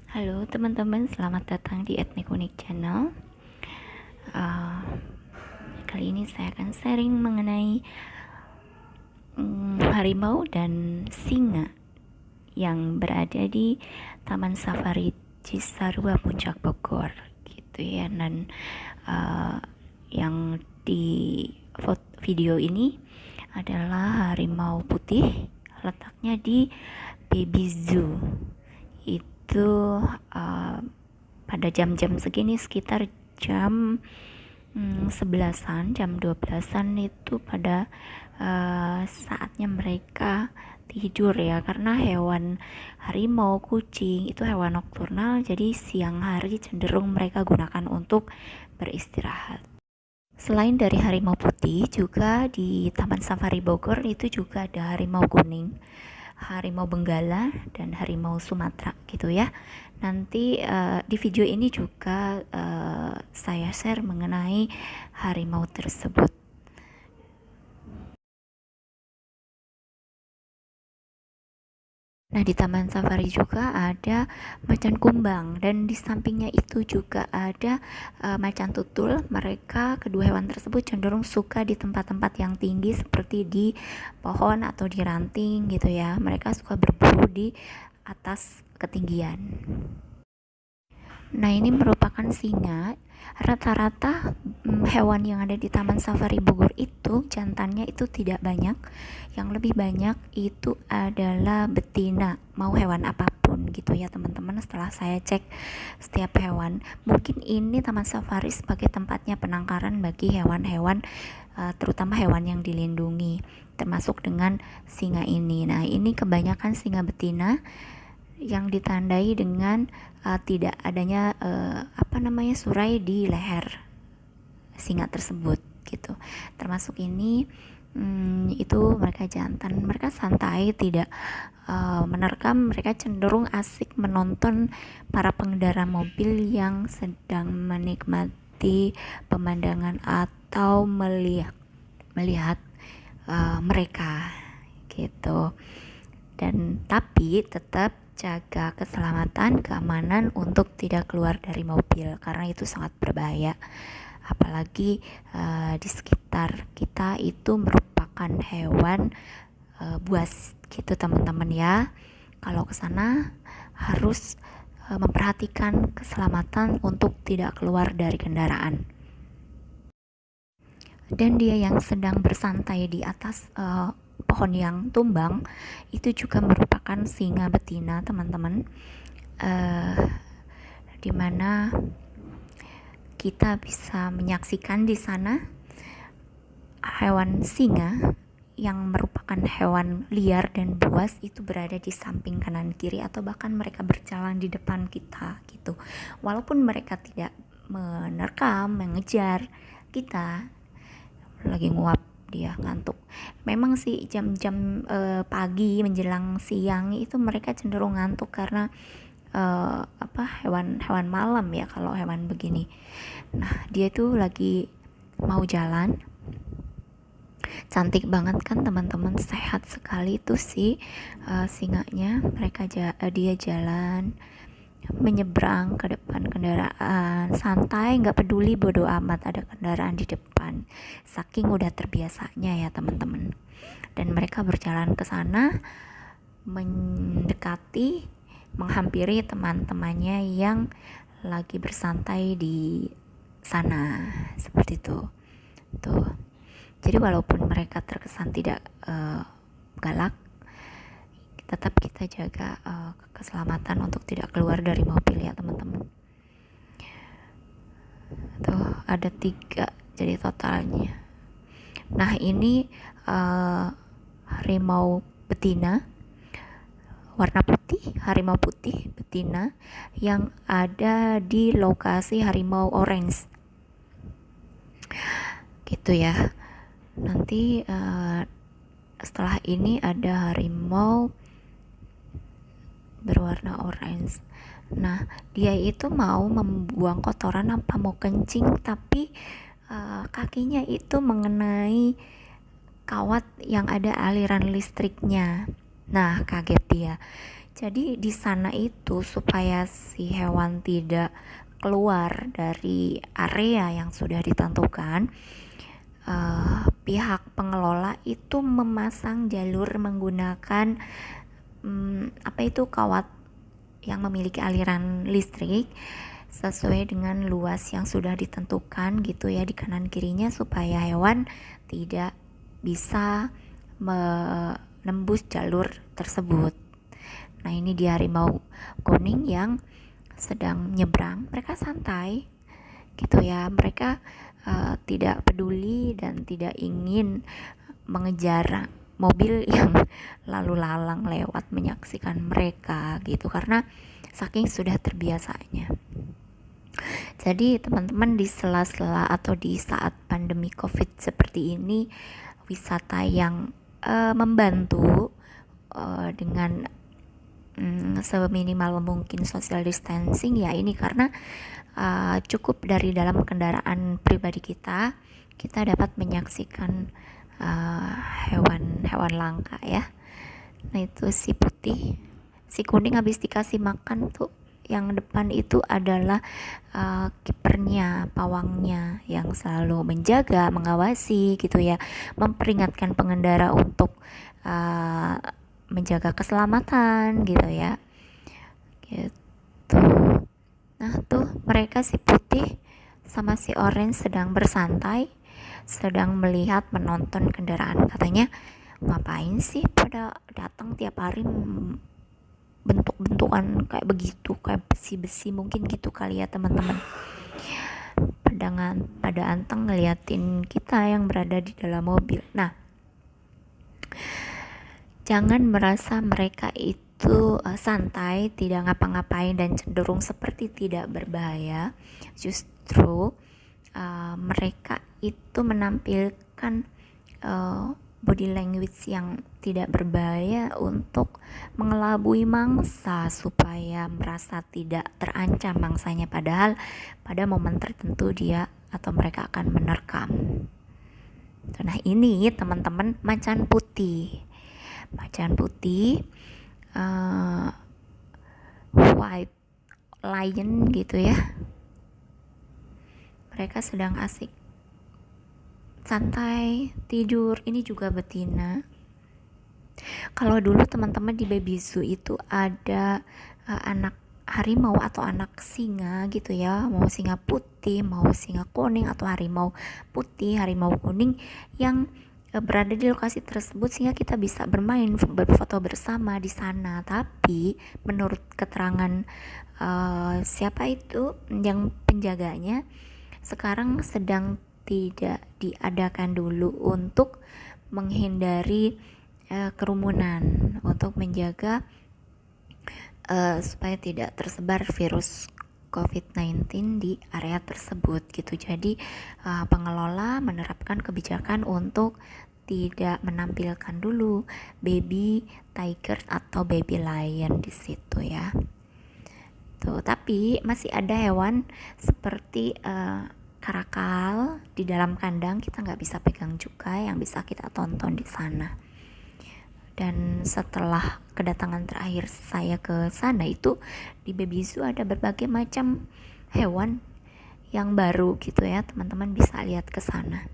Halo teman-teman, selamat datang di Ethnic Unik Channel. Uh, Kali ini saya akan sharing mengenai harimau dan singa yang berada di Taman Safari Cisarua Puncak Bogor, gitu ya. Dan yang di video ini adalah harimau putih, letaknya di Baby Zoo. Itu pada jam-jam segini sekitar jam 11-an, jam 12-an itu pada saatnya mereka tidur ya, karena hewan harimau, kucing itu hewan nokturnal, jadi siang hari cenderung mereka gunakan untuk beristirahat. Selain dari harimau putih, juga di Taman Safari Bogor itu juga ada harimau kuning, harimau benggala, dan harimau Sumatera gitu ya. Nanti di video ini juga saya share mengenai harimau tersebut. Nah, di Taman Safari juga ada macan kumbang, dan di sampingnya itu juga ada macan tutul. Mereka, kedua hewan tersebut cenderung suka di tempat-tempat yang tinggi seperti di pohon atau di ranting gitu ya. Mereka suka berburu di atas ketinggian. Nah, ini merupakan singa. Rata-rata hewan yang ada di Taman Safari Bogor itu jantannya itu tidak banyak. Yang lebih banyak itu adalah betina, mau hewan apapun gitu ya teman-teman. Setelah saya cek setiap hewan, mungkin ini Taman Safari sebagai tempatnya penangkaran bagi hewan-hewan, terutama hewan yang dilindungi, termasuk dengan singa ini. Nah, ini kebanyakan singa betina yang ditandai dengan tidak adanya surai di leher singa tersebut gitu. Termasuk ini itu mereka jantan, mereka santai, tidak menerkam. Mereka cenderung asik menonton para pengendara mobil yang sedang menikmati pemandangan atau melihat mereka gitu. Dan tapi tetap jaga keselamatan, keamanan untuk tidak keluar dari mobil karena itu sangat berbahaya. Apalagi di sekitar kita itu merupakan hewan buas gitu teman-teman ya. Kalau ke sana harus memperhatikan keselamatan untuk tidak keluar dari kendaraan. Dan dia yang sedang bersantai di atas pohon yang tumbang itu juga merupakan singa betina teman-teman, dimana kita bisa menyaksikan di sana hewan singa yang merupakan hewan liar dan buas itu berada di samping kanan kiri, atau bahkan mereka berjalan di depan kita gitu. Walaupun mereka tidak menerkam, mengejar kita, lagi nguap, dia ngantuk. Memang sih jam-jam pagi menjelang siang itu mereka cenderung ngantuk karena hewan malam ya kalau hewan begini. Nah, dia itu lagi mau jalan. Cantik banget kan teman-teman, sehat sekali tuh si singanya. Dia jalan menyeberang ke depan kendaraan, santai, nggak peduli, bodo amat ada kendaraan di depan, saking udah terbiasanya ya teman-teman. Dan mereka berjalan ke sana, mendekati, menghampiri teman-temannya yang lagi bersantai di sana, seperti itu tuh. Jadi walaupun mereka terkesan tidak galak, tetap kita jaga keselamatan untuk tidak keluar dari mobil ya teman-teman. Tuh ada 3 jadi totalnya. Nah, ini harimau betina warna putih, harimau putih betina yang ada di lokasi harimau orange gitu ya. Nanti setelah ini ada harimau berwarna orange. Nah, dia itu mau membuang kotoran apa mau kencing, tapi kakinya itu mengenai kawat yang ada aliran listriknya. Nah, kaget dia. Jadi di sana itu supaya si hewan tidak keluar dari area yang sudah ditentukan, pihak pengelola itu memasang jalur menggunakan apa itu, kawat yang memiliki aliran listrik sesuai dengan luas yang sudah ditentukan gitu ya di kanan kirinya, supaya hewan tidak bisa menembus jalur tersebut. Nah, ini di harimau kuning yang sedang nyebrang, mereka santai gitu ya, mereka tidak peduli dan tidak ingin mengejar mobil yang lalu lalang lewat menyaksikan mereka gitu, karena saking sudah terbiasanya. Jadi teman-teman, di sela-sela atau di saat pandemi COVID seperti ini, wisata yang membantu dengan seminimal mungkin social distancing ya ini, karena cukup dari dalam kendaraan pribadi kita dapat menyaksikan hewan-hewan langka ya. Nah, itu si putih, si kuning habis dikasih makan tuh, yang depan itu adalah kipernya, pawangnya yang selalu menjaga, mengawasi gitu ya, memperingatkan pengendara untuk menjaga keselamatan gitu ya, gitu. Nah tuh mereka, si putih sama si orange sedang bersantai, sedang melihat, menonton kendaraan. Katanya, ngapain sih pada datang tiap hari bentuk-bentukan kayak begitu, kayak besi-besi mungkin gitu kali ya teman-teman. Pada anteng ngeliatin kita yang berada di dalam mobil. Nah, jangan merasa mereka itu santai, tidak ngapa-ngapain dan cenderung seperti tidak berbahaya. Justru mereka itu menampilkan body language yang tidak berbahaya untuk mengelabui mangsa supaya merasa tidak terancam mangsanya, padahal pada momen tertentu dia atau mereka akan menerkam. Nah, ini teman-teman macan putih. Macan putih white lion gitu ya, mereka sedang asik santai tidur. Ini juga betina. Kalau dulu teman-teman di baby zoo itu ada anak harimau atau anak singa gitu ya, mau singa putih, mau singa kuning, atau harimau putih, harimau kuning yang berada di lokasi tersebut, sehingga kita bisa bermain, berfoto bersama di sana. Tapi menurut keterangan siapa itu yang penjaganya, sekarang sedang tidak diadakan dulu untuk menghindari kerumunan, untuk menjaga supaya tidak tersebar virus COVID-19 di area tersebut gitu. Jadi pengelola menerapkan kebijakan untuk tidak menampilkan dulu baby tiger atau baby lion di situ ya. Tuh, tapi masih ada hewan seperti karakal di dalam kandang, kita nggak bisa pegang juga, yang bisa kita tonton di sana. Dan setelah kedatangan terakhir saya ke sana itu, di baby zoo ada berbagai macam hewan yang baru gitu ya, teman-teman bisa lihat ke sana.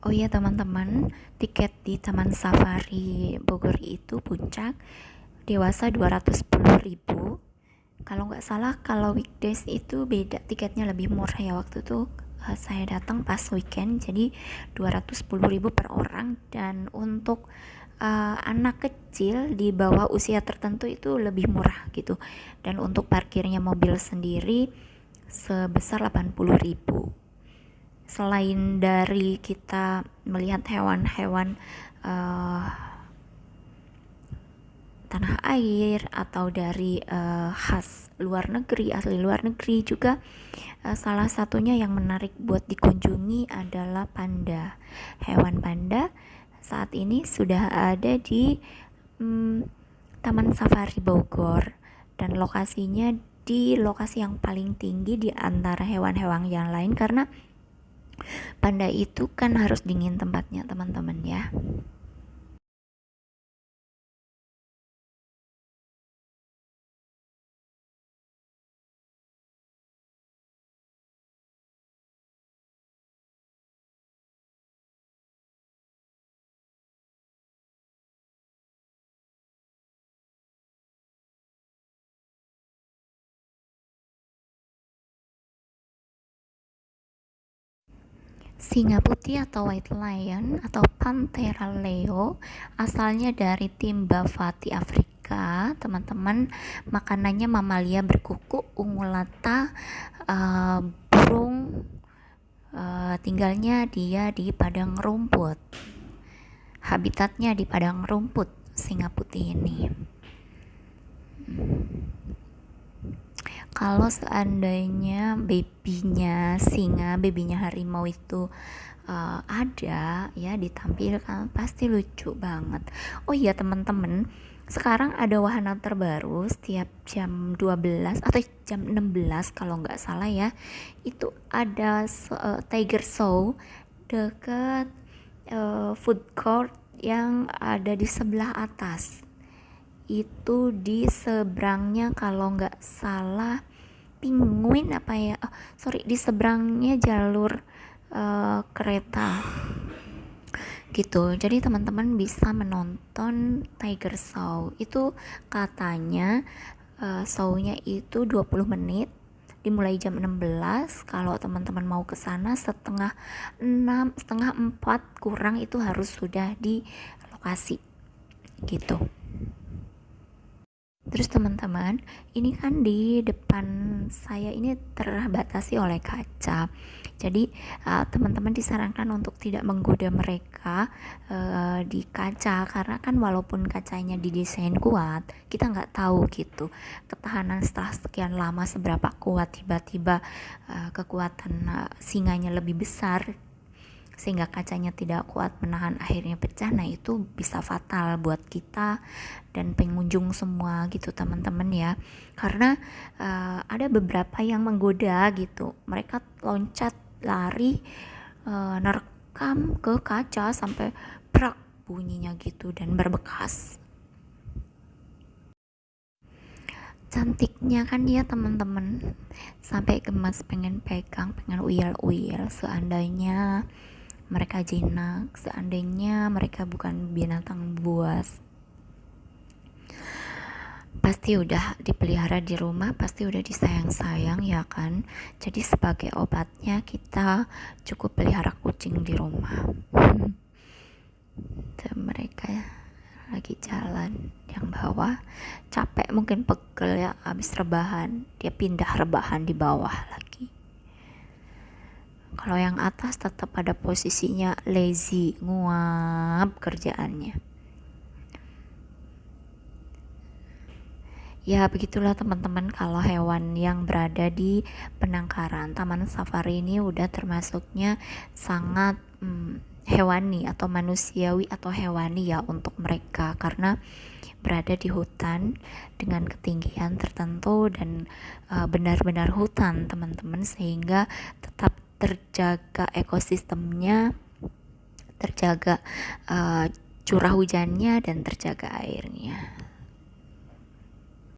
Oh iya teman-teman, tiket di Taman Safari Bogor itu Puncak dewasa 210.000. Kalau nggak salah, kalau weekdays itu beda, tiketnya lebih murah ya. Waktu itu saya datang pas weekend, jadi 210.000 per orang. Dan untuk anak kecil di bawah usia tertentu itu lebih murah gitu. Dan untuk parkirnya mobil sendiri sebesar 80.000. Selain dari kita melihat hewan-hewan tanah air atau dari khas luar negeri, asli luar negeri juga, salah satunya yang menarik buat dikunjungi adalah panda. Hewan panda saat ini sudah ada di Taman Safari Bogor, dan lokasinya di lokasi yang paling tinggi di antara hewan-hewan yang lain, karena panda itu kan harus dingin tempatnya teman-teman ya. Singa putih atau white lion atau Panthera leo asalnya dari tim Bavati Afrika, teman-teman. Makanannya mamalia berkuku, ungulata, burung, tinggalnya dia di padang rumput. Habitatnya di padang rumput singa putih ini. Kalau seandainya babynya harimau itu ada ya, ditampilkan, pasti lucu banget. Oh iya teman-teman, sekarang ada wahana terbaru setiap jam 12 atau jam 16 kalau nggak salah ya, itu ada tiger show dekat food court yang ada di sebelah atas. Itu di seberangnya kalau nggak salah Penguin apa ya, di seberangnya jalur kereta gitu. Jadi teman-teman bisa menonton tiger show. Itu katanya show-nya itu 20 menit, dimulai jam 16. Kalau teman-teman mau ke sana setengah 4 kurang itu harus sudah di lokasi gitu. Terus teman-teman, ini kan di depan saya ini terbatasi oleh kaca. Jadi teman-teman disarankan untuk tidak menggoda mereka di kaca, karena kan walaupun kacanya didesain kuat, kita nggak tahu gitu ketahanan setelah sekian lama seberapa kuat. Tiba-tiba kekuatan singanya lebih besar sehingga kacanya tidak kuat menahan, akhirnya pecah. Nah itu bisa fatal buat kita dan pengunjung semua gitu teman-teman ya, karena ada beberapa yang menggoda gitu, mereka loncat lari nerekam ke kaca sampai prak bunyinya gitu dan berbekas. Cantiknya kan ya teman-teman, sampai gemas pengen pegang, pengen uyel-uyel. Seandainya mereka jinak, seandainya mereka bukan binatang buas, pasti udah dipelihara di rumah, pasti udah disayang-sayang ya kan. Jadi sebagai obatnya kita cukup pelihara kucing di rumah. Mereka lagi jalan, yang bawah capek mungkin, pegel ya, habis rebahan, dia pindah rebahan di bawah lagi. Kalau yang atas tetap pada posisinya lazy, nguap kerjaannya. Ya begitulah teman-teman, kalau hewan yang berada di penangkaran Taman Safari ini udah termasuknya sangat hewani atau manusiawi atau hewani ya untuk mereka, karena berada di hutan dengan ketinggian tertentu dan benar-benar hutan teman-teman, sehingga tetap terjaga ekosistemnya, terjaga curah hujannya, dan terjaga airnya.